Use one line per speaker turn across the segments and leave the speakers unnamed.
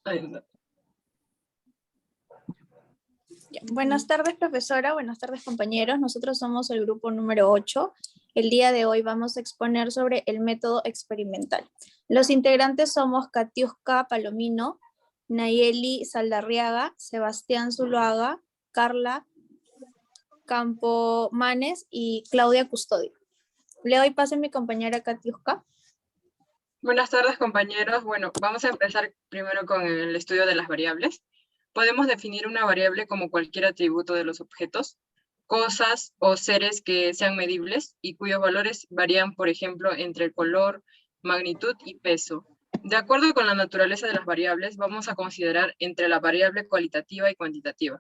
Ay, no.
Buenas tardes, profesora. Buenas tardes, compañeros. Nosotros somos el grupo número 8. El día de hoy vamos a exponer sobre el método experimental. Los integrantes somos Katiuska Palomino, Nayeli Saldarriaga, Sebastián Zuluaga, Carla Campomanes y Claudia Custodio. Le doy paso a mi compañera Katiuska.
Buenas tardes, compañeros. Bueno, vamos a empezar primero con el estudio de las variables. Podemos definir una variable como cualquier atributo de los objetos, cosas o seres que sean medibles y cuyos valores varían, por ejemplo, entre el color, magnitud y peso. De acuerdo con la naturaleza de las variables, vamos a considerar entre la variable cualitativa y cuantitativa.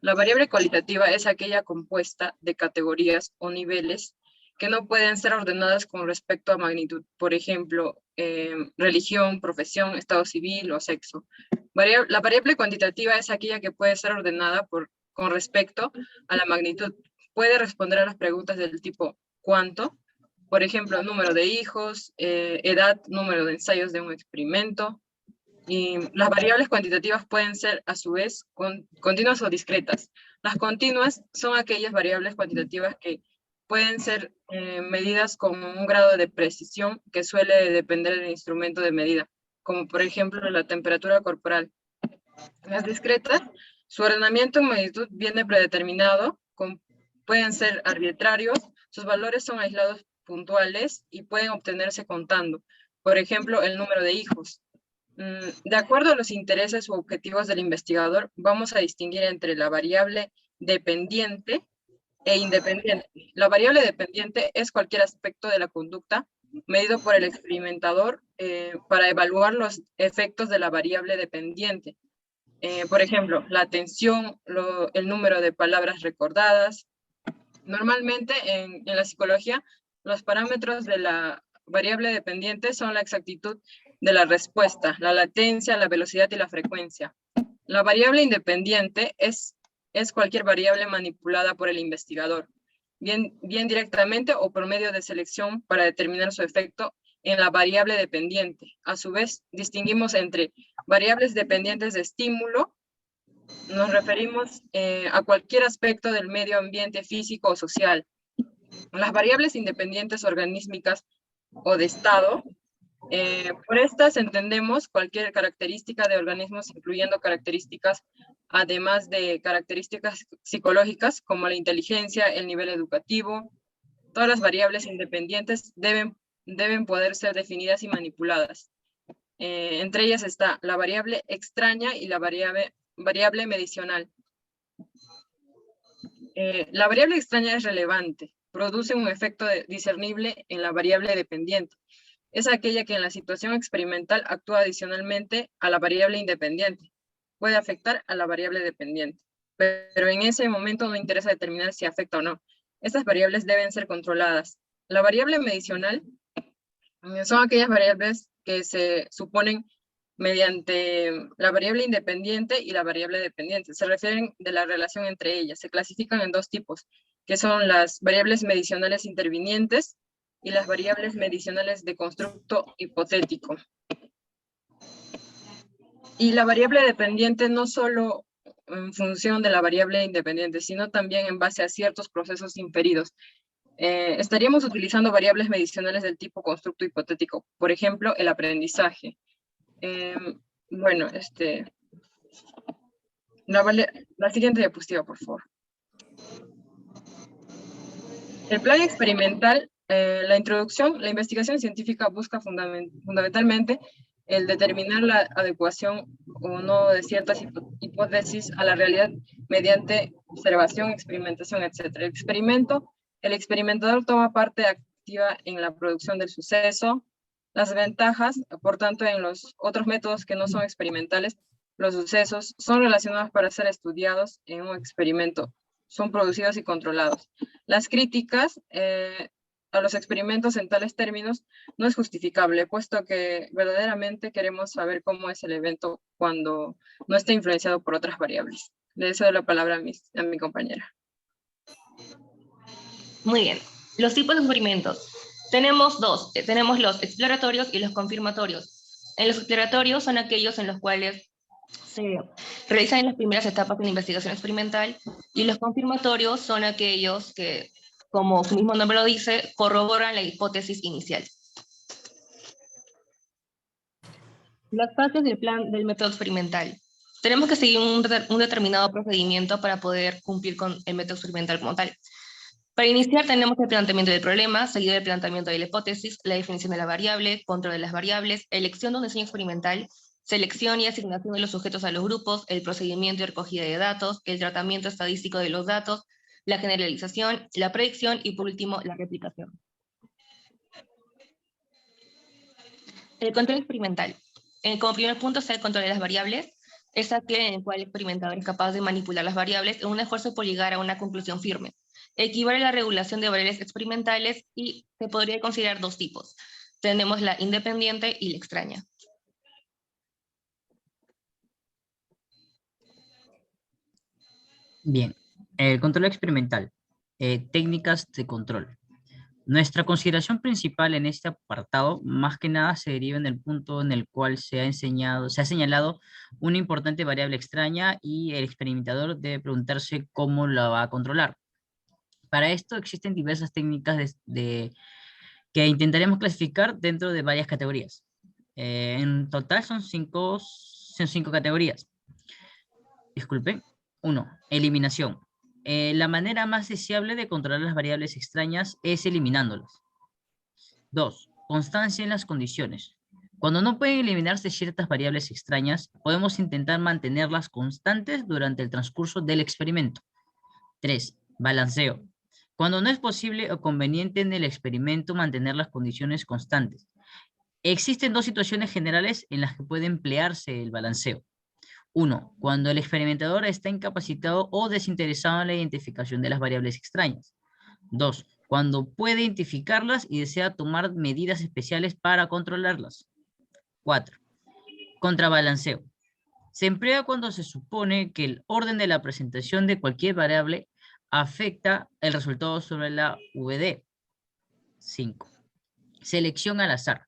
La variable cualitativa es aquella compuesta de categorías o niveles que no pueden ser ordenadas con respecto a magnitud, por ejemplo, religión, profesión, estado civil o sexo. La variable cuantitativa es aquella que puede ser ordenada con respecto a la magnitud. Puede responder a las preguntas del tipo ¿cuánto? Por ejemplo, número de hijos, edad, número de ensayos de un experimento. Y las variables cuantitativas pueden ser, a su vez, continuas o discretas. Las continuas son aquellas variables cuantitativas que pueden ser medidas con un grado de precisión que suele depender del instrumento de medida, como por ejemplo la temperatura corporal. Las discretas, su ordenamiento en magnitud viene predeterminado, pueden ser arbitrarios, sus valores son aislados puntuales y pueden obtenerse contando, por ejemplo, el número de hijos. De acuerdo a los intereses u objetivos del investigador, vamos a distinguir entre la variable dependiente e independiente. La variable dependiente es cualquier aspecto de la conducta medido por el experimentador para evaluar los efectos de la variable dependiente. Por ejemplo, la atención, el número de palabras recordadas. Normalmente en la psicología, los parámetros de la variable dependiente son la exactitud de la respuesta, la latencia, la velocidad y la frecuencia. La variable independiente es cualquier variable manipulada por el investigador, bien directamente o por medio de selección para determinar su efecto en la variable dependiente. A su vez, distinguimos entre variables dependientes de estímulo. Nos referimos a cualquier aspecto del medio ambiente físico o social. Las variables independientes organísmicas o de estado, por estas entendemos cualquier característica de organismos, incluyendo características, además de características psicológicas, como la inteligencia, el nivel educativo. Todas las variables independientes deben poder ser definidas y manipuladas. Entre ellas está la variable extraña y la variable medicional. La variable extraña es relevante, produce un efecto discernible en la variable dependiente. Es aquella que en la situación experimental actúa adicionalmente a la variable independiente. Puede afectar a la variable dependiente, pero en ese momento no interesa determinar si afecta o no. Estas variables deben ser controladas. La variable medicional son aquellas variables que se suponen mediante la variable independiente y la variable dependiente. Se refieren de la relación entre ellas. Se clasifican en dos tipos, que son las variables medicionales intervinientes y las variables medicionales de constructo hipotético. Y la variable dependiente no solo en función de la variable independiente, sino también en base a ciertos procesos inferidos. Estaríamos utilizando variables medicionales del tipo constructo hipotético, por ejemplo, el aprendizaje. Bueno, la siguiente diapositiva, por favor. El plan experimental, la introducción, la investigación científica busca fundamentalmente el determinar la adecuación o no de ciertas hipótesis a la realidad mediante observación, experimentación, etc. El experimentador toma parte activa en la producción del suceso. Las ventajas, por tanto, en los otros métodos que no son experimentales, los sucesos son relacionados para ser estudiados en un experimento, son producidos y controlados. Las críticas a los experimentos en tales términos no es justificable, puesto que verdaderamente queremos saber cómo es el evento cuando no está influenciado por otras variables. Le cedo la palabra a mi compañera.
Muy bien. Los tipos de experimentos. Tenemos dos. Tenemos los exploratorios y los confirmatorios. En los exploratorios son aquellos en los cuales se realizan en las primeras etapas de la investigación experimental, y los confirmatorios son aquellos que, como su mismo nombre lo dice, corroboran la hipótesis inicial. Las fases del plan del método experimental. Tenemos que seguir un determinado procedimiento para poder cumplir con el método experimental como tal. Para iniciar tenemos el planteamiento del problema, seguido del planteamiento de la hipótesis, la definición de la variable, control de las variables, elección de un diseño experimental, selección y asignación de los sujetos a los grupos, el procedimiento y recogida de datos, el tratamiento estadístico de los datos, la generalización, la predicción y por último la replicación. El control experimental. Como primer punto está el control de las variables. Es aquel en el cual el experimentador es capaz de manipular las variables en un esfuerzo por llegar a una conclusión firme. Equivale a la regulación de variables experimentales y se podría considerar dos tipos. Tenemos la independiente y la extraña.
Bien, el control experimental. Técnicas de control. Nuestra consideración principal en este apartado, más que nada, se deriva en el punto en el cual se ha señalado una importante variable extraña y el experimentador debe preguntarse cómo la va a controlar. Para esto existen diversas técnicas que intentaremos clasificar dentro de varias categorías. En total son cinco categorías. Disculpen. 1. Eliminación. La manera más deseable de controlar las variables extrañas es eliminándolas. 2. Constancia en las condiciones. Cuando no pueden eliminarse ciertas variables extrañas, podemos intentar mantenerlas constantes durante el transcurso del experimento. 3. Balanceo. Cuando no es posible o conveniente en el experimento mantener las condiciones constantes. Existen dos situaciones generales en las que puede emplearse el balanceo. 1. Cuando el experimentador está incapacitado o desinteresado en la identificación de las variables extrañas. 2. Cuando puede identificarlas y desea tomar medidas especiales para controlarlas. 4. Contrabalanceo. Se emplea cuando se supone que el orden de la presentación de cualquier variable afecta el resultado sobre la VD. 5. Selección al azar.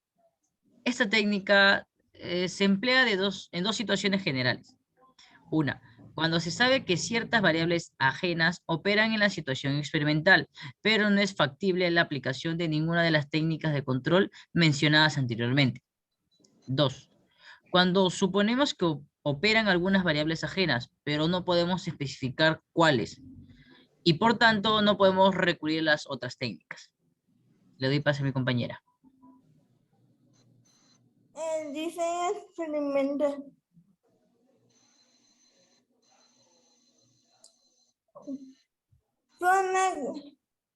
Esta técnica se emplea en dos situaciones generales. Una, cuando se sabe que ciertas variables ajenas operan en la situación experimental, pero no es factible la aplicación de ninguna de las técnicas de control mencionadas anteriormente. 2. Cuando suponemos que operan algunas variables ajenas, pero no podemos especificar cuáles, y por tanto no podemos recurrir a las otras técnicas. Le doy paso a mi compañera.
El diseño experimental.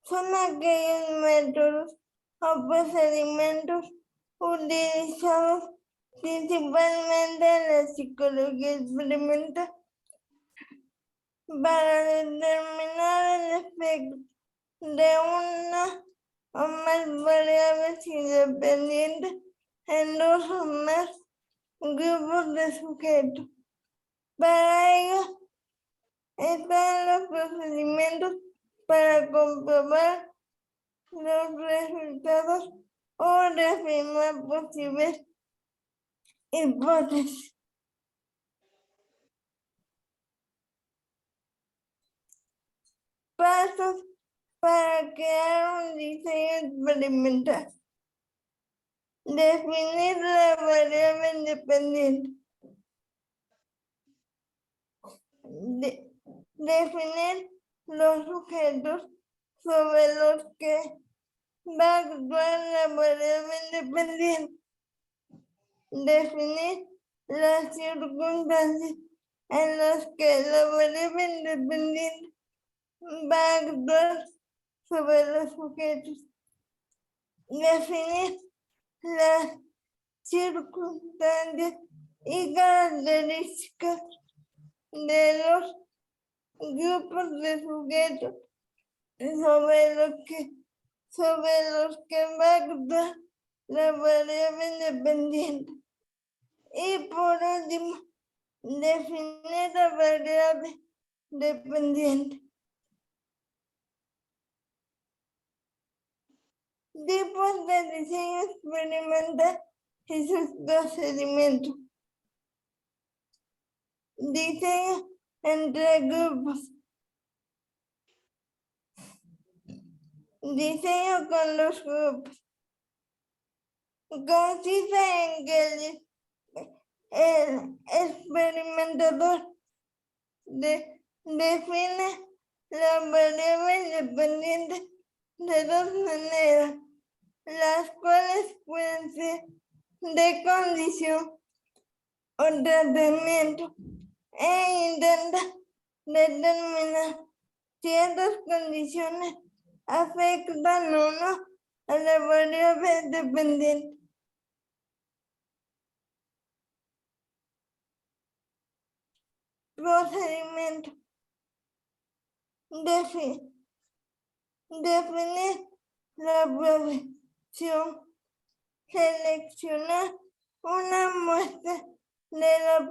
Son aquellos métodos o procedimientos utilizados principalmente en la psicología experimental para determinar el efecto de una o más variables independientes en dos o más grupos de sujetos. Para ello están los procedimientos para comprobar los resultados o reafirmar posibles hipótesis. Pasos para crear un diseño experimental. Definir la variable independiente. Definir los sujetos sobre los que va a actuar la variable independiente. Definir las circunstancias en las que la variable independiente va a actuar sobre los sujetos. Definir las circunstancias y características de los grupos de sujetos sobre los que va a actuar la variable independiente. Y por último, definir la variable dependiente. Tipos de diseño experimental y sus procedimientos. Diseño entre grupos. Diseño con los grupos. Consiste en que el experimentador define la variable independiente de dos maneras, las cuales pueden ser de condición o tratamiento, e intenta determinar si estas condiciones afectan o no a la variable dependiente. Procedimiento. Definir la profesión. Seleccionar una muestra de la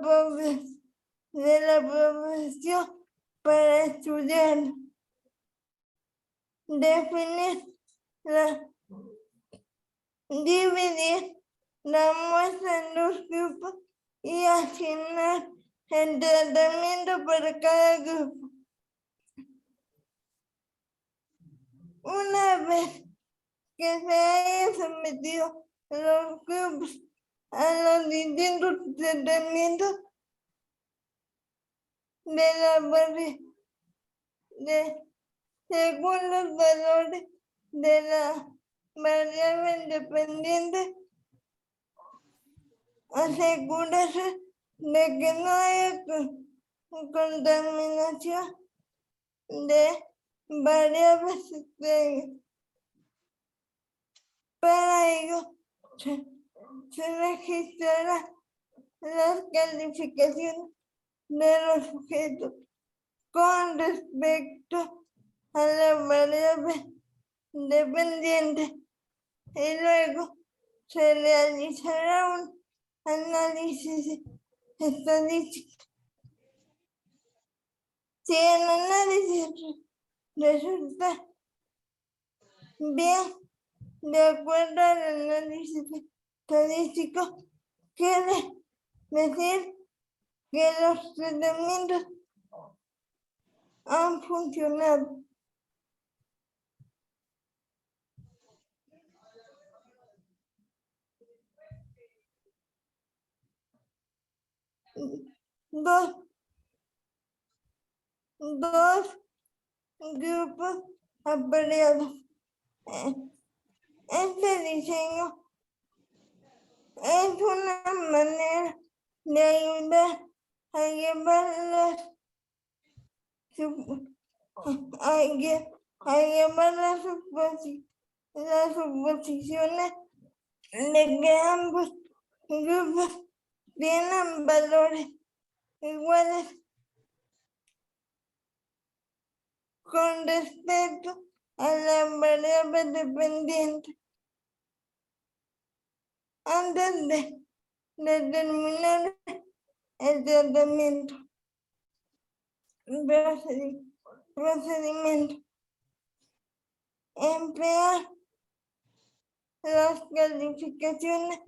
profesión para estudiar. Dividir la muestra en dos grupos y asignar el tratamiento para cada grupo. Una vez que se hayan sometido los grupos a los distintos tratamientos según los valores de la variable independiente, asegurarse de que no haya contaminación de variables extrañas. Para ello, se registrarán las calificaciones de los sujetos con respecto a la variable dependiente y luego se realizará un análisis estadístico. Si el análisis resulta bien, de acuerdo al análisis estadístico, quiere decir que los tratamientos han funcionado. Dos grupos apareados. Este diseño es una manera de ayudar a llevar las suposiciones de que ambos grupos tienen valores iguales con respecto a la variable dependiente. Antes de determinar el tratamiento. Procedimiento. Emplear las calificaciones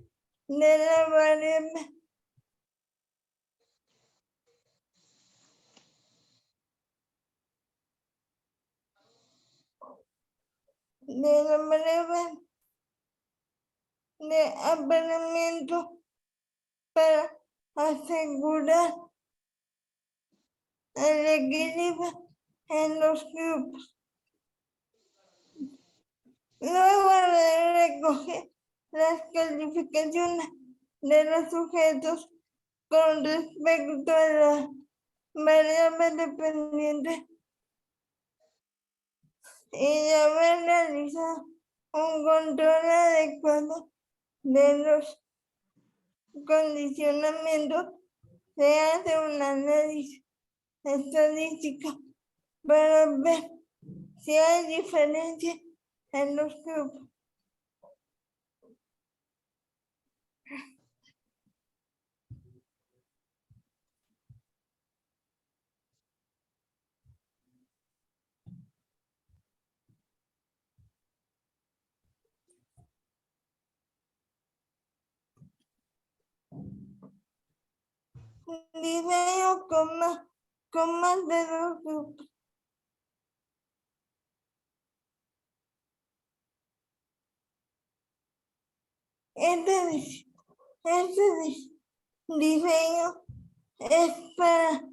de la variable de apareamiento para asegurar el equilibrio en los grupos. Luego de recoger las calificaciones de los sujetos con respecto a la variable dependiente y de haber realizado un control adecuado de los condicionamientos, se hace un análisis estadístico para ver si hay diferencias en los grupos. Diseño con de los grupos. Este diseño es para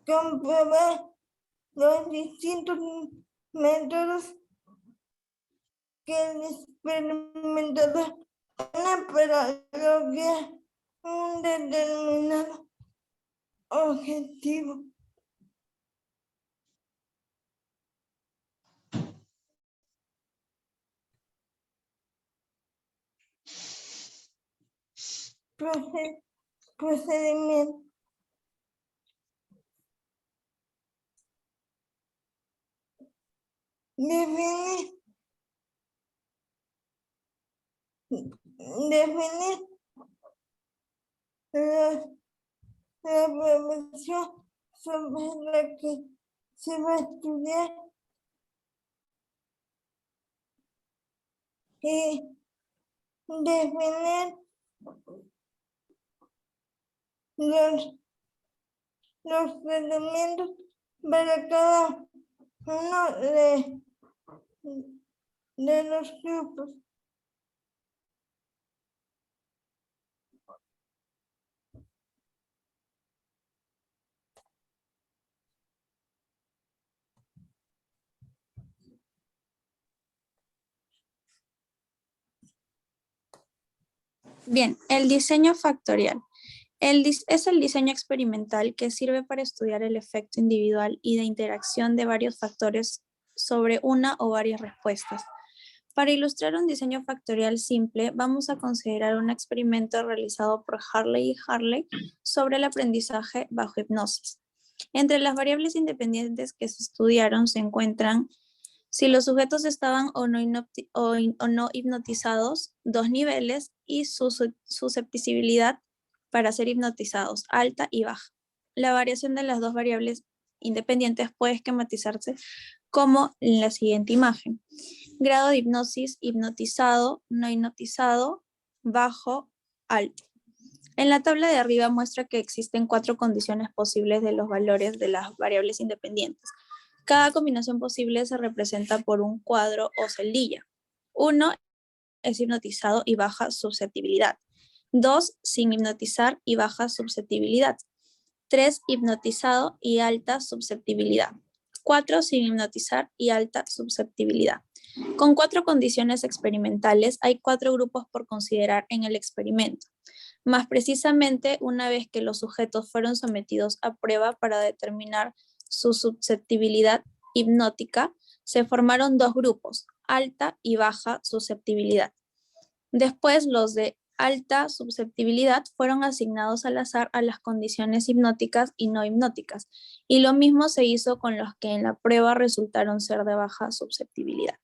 comprobar los distintos métodos que el experimentador tiene para lograr un determinado objetivo. Procedimiento. Definir la profesión sobre la que se va a estudiar y definir los tratamientos para cada uno de los grupos.
Bien, el diseño factorial. Es el diseño experimental que sirve para estudiar el efecto individual y de interacción de varios factores sobre una o varias respuestas. Para ilustrar un diseño factorial simple, vamos a considerar un experimento realizado por Harley y Harley sobre el aprendizaje bajo hipnosis. Entre las variables independientes que se estudiaron se encuentran si los sujetos estaban o no hipnotizados, 2 niveles, y su susceptibilidad para ser hipnotizados, alta y baja. La variación de las dos variables independientes puede esquematizarse como en la siguiente imagen. Grado de hipnosis: hipnotizado, no hipnotizado, bajo, alto. En la tabla de arriba muestra que existen 4 condiciones posibles de los valores de las variables independientes. Cada combinación posible se representa por un cuadro o celdilla. 1 es hipnotizado y baja susceptibilidad. 2, sin hipnotizar y baja susceptibilidad. 3, hipnotizado y alta susceptibilidad. 4, sin hipnotizar y alta susceptibilidad. Con 4 condiciones experimentales, hay 4 grupos por considerar en el experimento. Más precisamente, una vez que los sujetos fueron sometidos a prueba para determinar su susceptibilidad hipnótica, se formaron 2 grupos, alta y baja susceptibilidad. Después, los de alta susceptibilidad fueron asignados al azar a las condiciones hipnóticas y no hipnóticas, y lo mismo se hizo con los que en la prueba resultaron ser de baja susceptibilidad.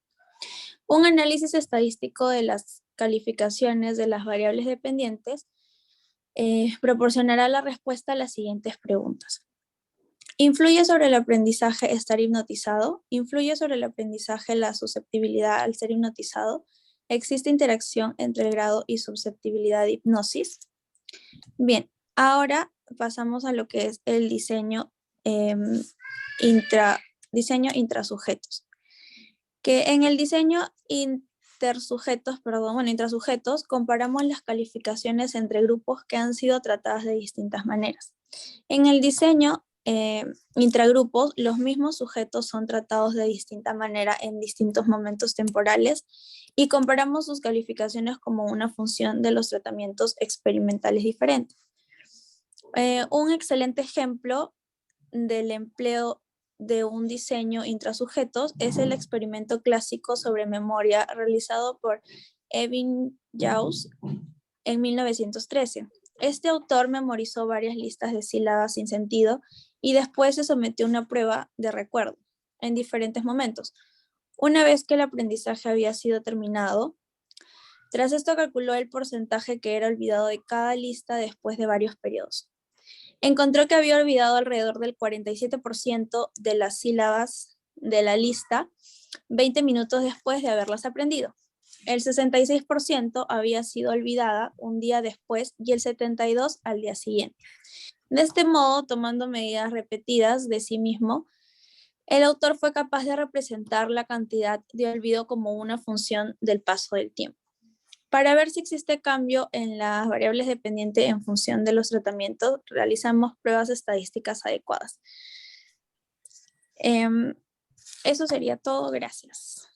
Un análisis estadístico de las calificaciones de las variables dependientes proporcionará la respuesta a las siguientes preguntas. ¿Influye sobre el aprendizaje estar hipnotizado? ¿Influye sobre el aprendizaje la susceptibilidad al ser hipnotizado? ¿Existe interacción entre el grado y susceptibilidad de hipnosis? Bien, ahora pasamos a lo que es el diseño intrasujetos. Que en el diseño intrasujetos comparamos las calificaciones entre grupos que han sido tratadas de distintas maneras. En el diseño intragrupos, los mismos sujetos son tratados de distinta manera en distintos momentos temporales y comparamos sus calificaciones como una función de los tratamientos experimentales diferentes. Un excelente ejemplo del empleo de un diseño intrasujetos es el experimento clásico sobre memoria realizado por Ebbinghaus en 1913. Este autor memorizó varias listas de sílabas sin sentido y después se sometió a una prueba de recuerdo en diferentes momentos. Una vez que el aprendizaje había sido terminado, tras esto calculó el porcentaje que era olvidado de cada lista después de varios periodos. Encontró que había olvidado alrededor del 47% de las sílabas de la lista 20 minutos después de haberlas aprendido. El 66% había sido olvidada un día después y el 72% al día siguiente. De este modo, tomando medidas repetidas de sí mismo, el autor fue capaz de representar la cantidad de olvido como una función del paso del tiempo. Para ver si existe cambio en las variables dependientes en función de los tratamientos, realizamos pruebas estadísticas adecuadas. Eso sería todo, gracias.